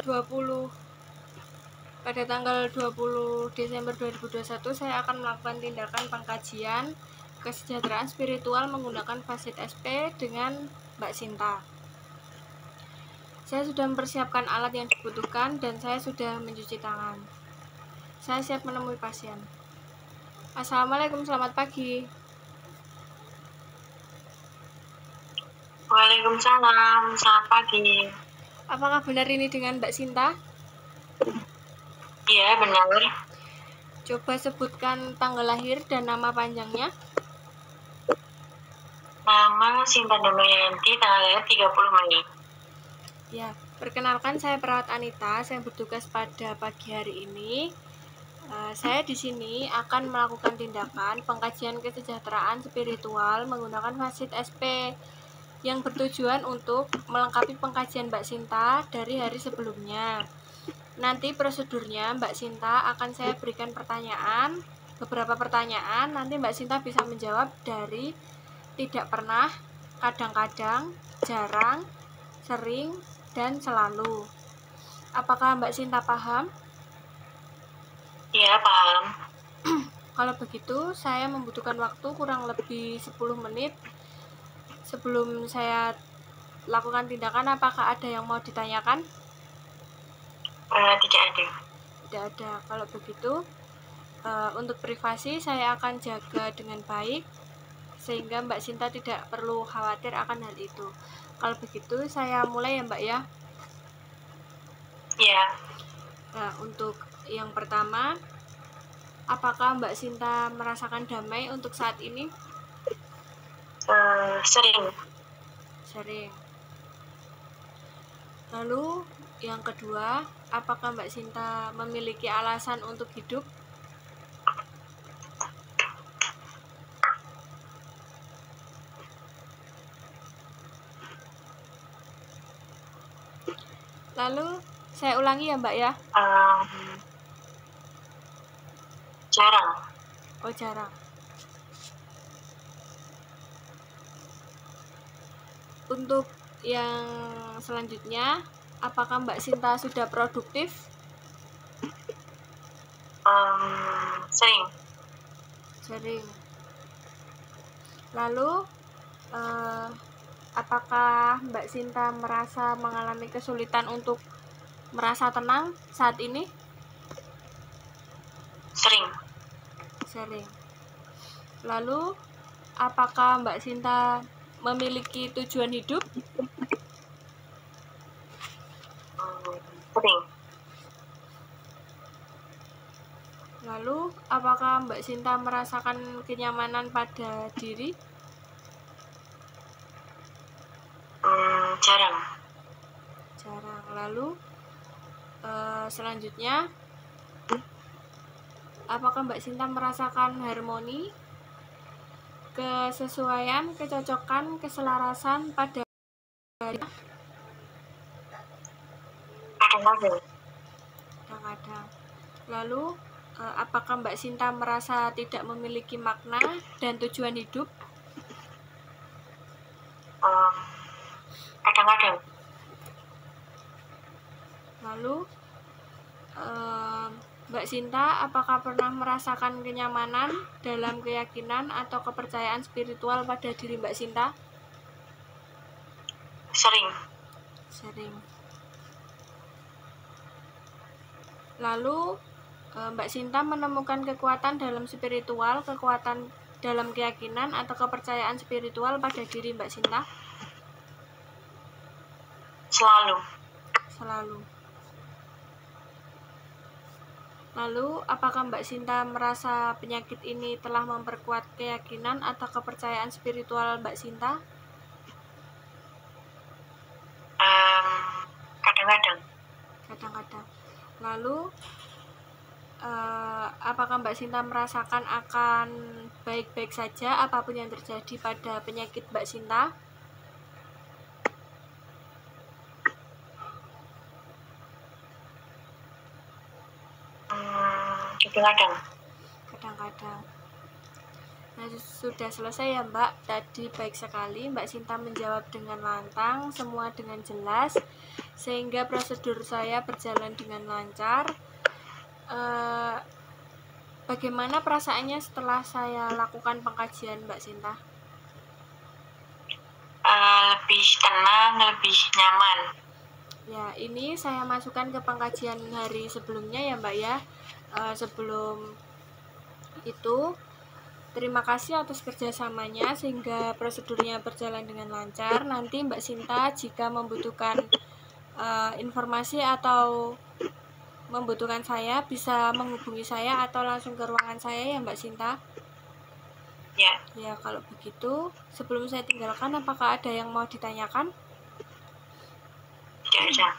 20 pada tanggal 20 Desember 2021 saya akan melakukan tindakan pengkajian kesejahteraan spiritual menggunakan Fasit SP dengan Mbak Sinta. Saya sudah mempersiapkan alat yang dibutuhkan dan saya sudah mencuci tangan. Saya siap menemui pasien. Assalamualaikum, selamat pagi. Waalaikumsalam, selamat pagi. Apakah benar ini dengan Mbak Sinta? Iya, benar. Coba sebutkan tanggal lahir dan nama panjangnya. Nama Sinta Damayanti, tanggal lahir 30 Mei. Ya, perkenalkan saya perawat Anita, saya bertugas pada pagi hari ini. Saya di sini akan melakukan tindakan pengkajian kesejahteraan spiritual menggunakan Fasit SP yang bertujuan untuk melengkapi pengkajian Mbak Sinta dari hari sebelumnya. Nanti prosedurnya Mbak Sinta akan saya berikan beberapa pertanyaan, nanti Mbak Sinta bisa menjawab dari tidak pernah, kadang-kadang, jarang, sering, dan selalu. Apakah Mbak Sinta paham? Iya, paham. Kalau begitu, saya membutuhkan waktu kurang lebih 10 menit sebelum saya lakukan tindakan. Apakah ada yang mau ditanyakan? Tidak ada. Tidak ada. Kalau begitu, untuk privasi saya akan jaga dengan baik sehingga Mbak Sinta tidak perlu khawatir akan hal itu. Kalau begitu, saya mulai ya Mbak ya. Iya. Nah, untuk yang pertama, apakah Mbak Sinta merasakan damai untuk saat ini? Sering. Sering. Lalu yang kedua, apakah Mbak Sinta memiliki alasan untuk hidup? Lalu saya ulangi ya Mbak ya. Jarang. Oh, jarang. Untuk yang selanjutnya, apakah Mbak Sinta sudah produktif? Sering. Sering. Lalu apakah Mbak Sinta merasa mengalami kesulitan untuk merasa tenang saat ini? Sering. Sering. Lalu apakah Mbak Sinta memiliki tujuan hidup? Sering. Lalu apakah Mbak Sinta merasakan kenyamanan pada diri? Jarang. Jarang. Lalu selanjutnya, apakah Mbak Sinta merasakan harmoni, kesesuaian, kecocokan, keselarasan pada hari? Kadang-kadang. Kadang-kadang. Lalu apakah Mbak Sinta merasa tidak memiliki makna dan tujuan hidup? Kadang-kadang. Lalu Mbak Sinta apakah pernah merasakan kenyamanan dalam keyakinan atau kepercayaan spiritual pada diri Mbak Sinta? Sering. Sering. Lalu Mbak Sinta menemukan kekuatan dalam spiritual, kekuatan dalam keyakinan atau kepercayaan spiritual pada diri Mbak Sinta? Selalu. Selalu. Lalu, apakah Mbak Sinta merasa penyakit ini telah memperkuat keyakinan atau kepercayaan spiritual Mbak Sinta? Kadang-kadang. Kadang-kadang. Lalu, apakah Mbak Sinta merasakan akan baik-baik saja apapun yang terjadi pada penyakit Mbak Sinta? Kadang-kadang. Kadang-kadang. Nah, sudah selesai ya Mbak. Tadi baik sekali Mbak Sinta menjawab dengan lantang, semua dengan jelas, sehingga prosedur saya berjalan dengan lancar. Bagaimana perasaannya setelah saya lakukan pengkajian Mbak Sinta? Lebih tenang, lebih nyaman. Ya, ini saya masukkan ke pengkajian hari sebelumnya ya Mbak ya. Sebelum itu, terima kasih atas kerjasamanya sehingga prosedurnya berjalan dengan lancar. Nanti Mbak Sinta jika membutuhkan informasi atau membutuhkan saya bisa menghubungi saya atau langsung ke ruangan saya ya Mbak Sinta. Ya. Ya, kalau begitu sebelum saya tinggalkan, apakah ada yang mau ditanyakan? Tidak ada.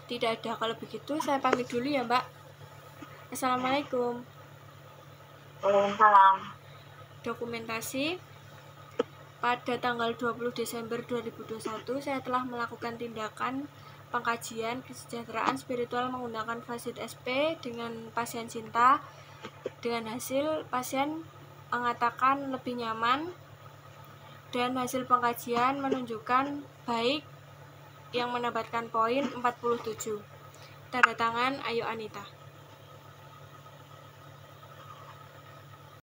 Tidak ada. Kalau begitu saya pamit dulu ya Mbak. Assalamualaikum. Waalaikumsalam. Dokumentasi. Pada tanggal 20 Desember 2021 saya telah melakukan tindakan pengkajian kesejahteraan spiritual menggunakan Fasit SP dengan pasien Sinta. Dengan hasil pasien mengatakan lebih nyaman dan hasil pengkajian menunjukkan baik yang mendapatkan poin 47. Tanda tangan Ayu Anita.